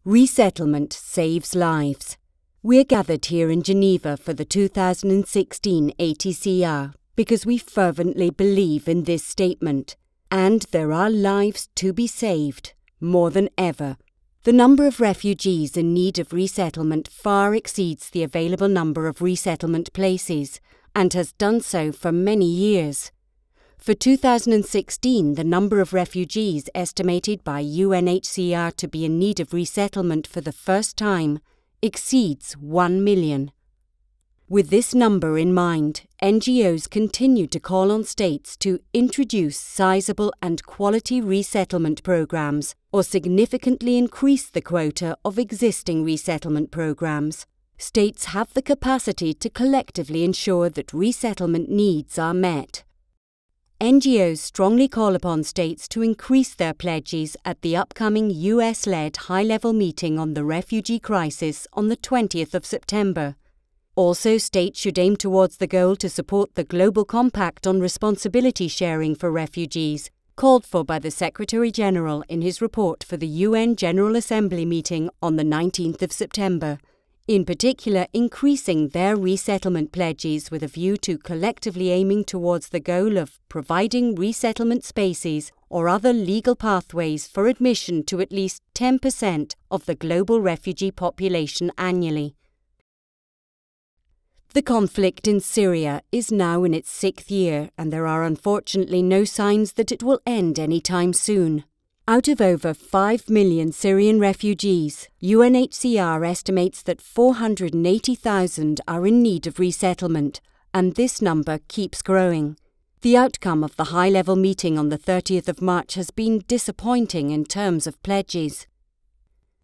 Resettlement saves lives. We're gathered here in Geneva for the 2016 ATCR because we fervently believe in this statement. And there are lives to be saved, more than ever. The number of refugees in need of resettlement far exceeds the available number of resettlement places, and has done so for many years. For 2016, the number of refugees estimated by UNHCR to be in need of resettlement for the first time exceeds 1 million. With this number in mind, NGOs continue to call on states to introduce sizable and quality resettlement programs or significantly increase the quota of existing resettlement programs. States have the capacity to collectively ensure that resettlement needs are met. NGOs strongly call upon states to increase their pledges at the upcoming US-led high-level meeting on the refugee crisis on the 20th of September. Also, states should aim towards the goal to support the Global Compact on Responsibility Sharing for Refugees, called for by the Secretary-General in his report for the UN General Assembly meeting on the 19th of September. In particular, increasing their resettlement pledges with a view to collectively aiming towards the goal of providing resettlement spaces or other legal pathways for admission to at least 10% of the global refugee population annually. The conflict in Syria is now in its 6th year, and there are unfortunately no signs that it will end anytime soon. Out of over 5 million Syrian refugees, UNHCR estimates that 480,000 are in need of resettlement, and this number keeps growing. The outcome of the high-level meeting on the 30th of March has been disappointing in terms of pledges.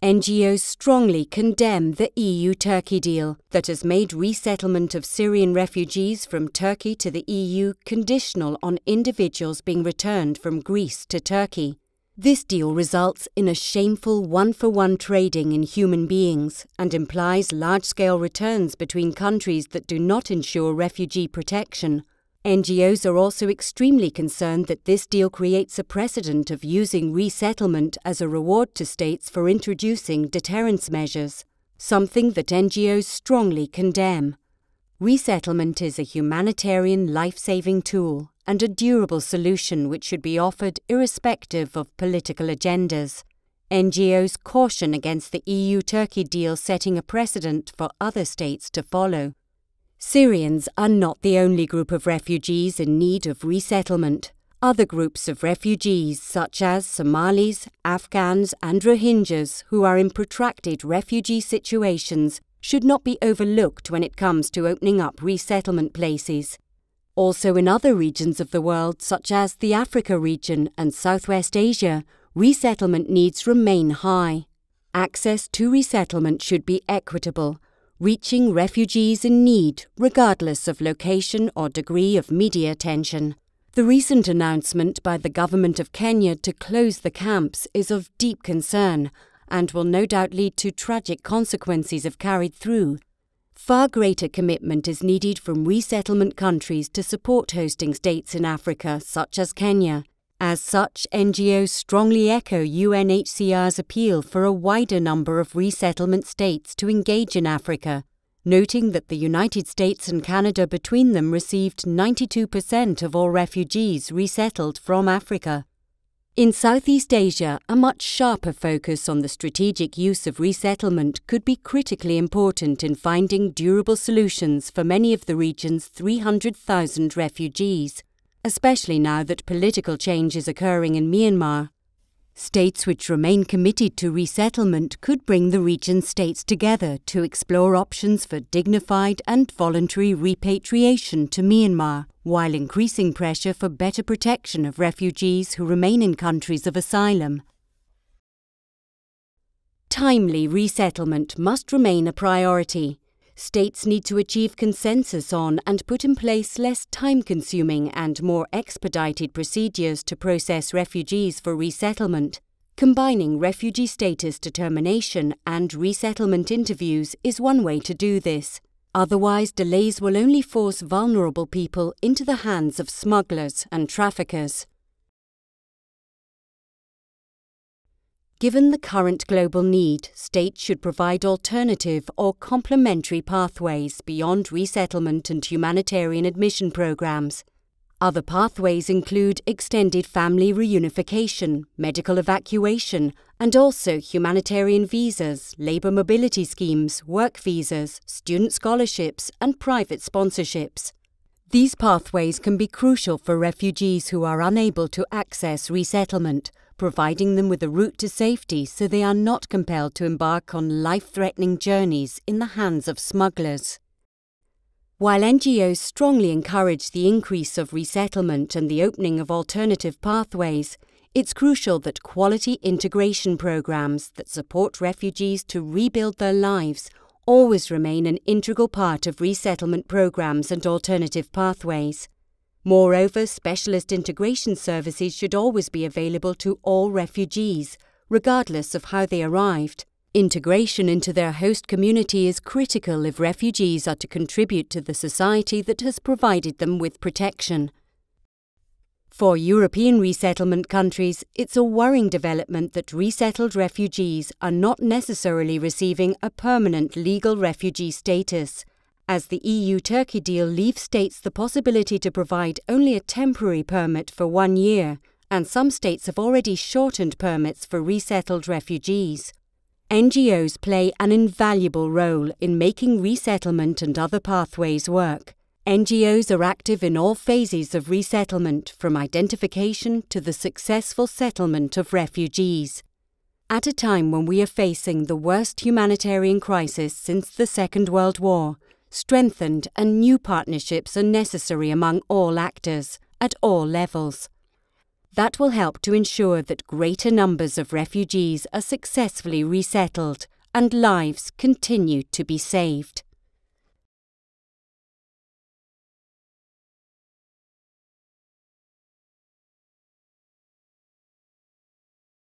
NGOs strongly condemn the EU-Turkey deal that has made resettlement of Syrian refugees from Turkey to the EU conditional on individuals being returned from Greece to Turkey. This deal results in a shameful one-for-one trading in human beings and implies large-scale returns between countries that do not ensure refugee protection. NGOs are also extremely concerned that this deal creates a precedent of using resettlement as a reward to states for introducing deterrence measures, something that NGOs strongly condemn. Resettlement is a humanitarian life-saving tool and a durable solution which should be offered irrespective of political agendas. NGOs caution against the EU-Turkey deal setting a precedent for other states to follow. Syrians are not the only group of refugees in need of resettlement. Other groups of refugees, such as Somalis, Afghans, and Rohingyas, who are in protracted refugee situations, should not be overlooked when it comes to opening up resettlement places. Also in other regions of the world, such as the Africa region and Southwest Asia, resettlement needs remain high. Access to resettlement should be equitable, reaching refugees in need regardless of location or degree of media attention. The recent announcement by the government of Kenya to close the camps is of deep concern and will no doubt lead to tragic consequences if carried through. Far greater commitment is needed from resettlement countries to support hosting states in Africa, such as Kenya. As such, NGOs strongly echo UNHCR's appeal for a wider number of resettlement states to engage in Africa, noting that the United States and Canada between them received 92% of all refugees resettled from Africa. In Southeast Asia, a much sharper focus on the strategic use of resettlement could be critically important in finding durable solutions for many of the region's 300,000 refugees, especially now that political change is occurring in Myanmar. States which remain committed to resettlement could bring the region's states together to explore options for dignified and voluntary repatriation to Myanmar, while increasing pressure for better protection of refugees who remain in countries of asylum. Timely resettlement must remain a priority. States need to achieve consensus on and put in place less time-consuming and more expedited procedures to process refugees for resettlement. Combining refugee status determination and resettlement interviews is one way to do this. Otherwise, delays will only force vulnerable people into the hands of smugglers and traffickers. Given the current global need, states should provide alternative or complementary pathways beyond resettlement and humanitarian admission programs. Other pathways include extended family reunification, medical evacuation, and also humanitarian visas, labour mobility schemes, work visas, student scholarships, and private sponsorships. These pathways can be crucial for refugees who are unable to access resettlement, providing them with a route to safety so they are not compelled to embark on life-threatening journeys in the hands of smugglers. While NGOs strongly encourage the increase of resettlement and the opening of alternative pathways, it's crucial that quality integration programs that support refugees to rebuild their lives always remain an integral part of resettlement programs and alternative pathways. Moreover, specialist integration services should always be available to all refugees, regardless of how they arrived. Integration into their host community is critical if refugees are to contribute to the society that has provided them with protection. For European resettlement countries, it's a worrying development that resettled refugees are not necessarily receiving a permanent legal refugee status, as the EU-Turkey deal leaves states the possibility to provide only a temporary permit for 1 year, and some states have already shortened permits for resettled refugees. NGOs play an invaluable role in making resettlement and other pathways work. NGOs are active in all phases of resettlement, from identification to the successful settlement of refugees. At a time when we are facing the worst humanitarian crisis since the Second World War, strengthened and new partnerships are necessary among all actors, at all levels. That will help to ensure that greater numbers of refugees are successfully resettled and lives continue to be saved.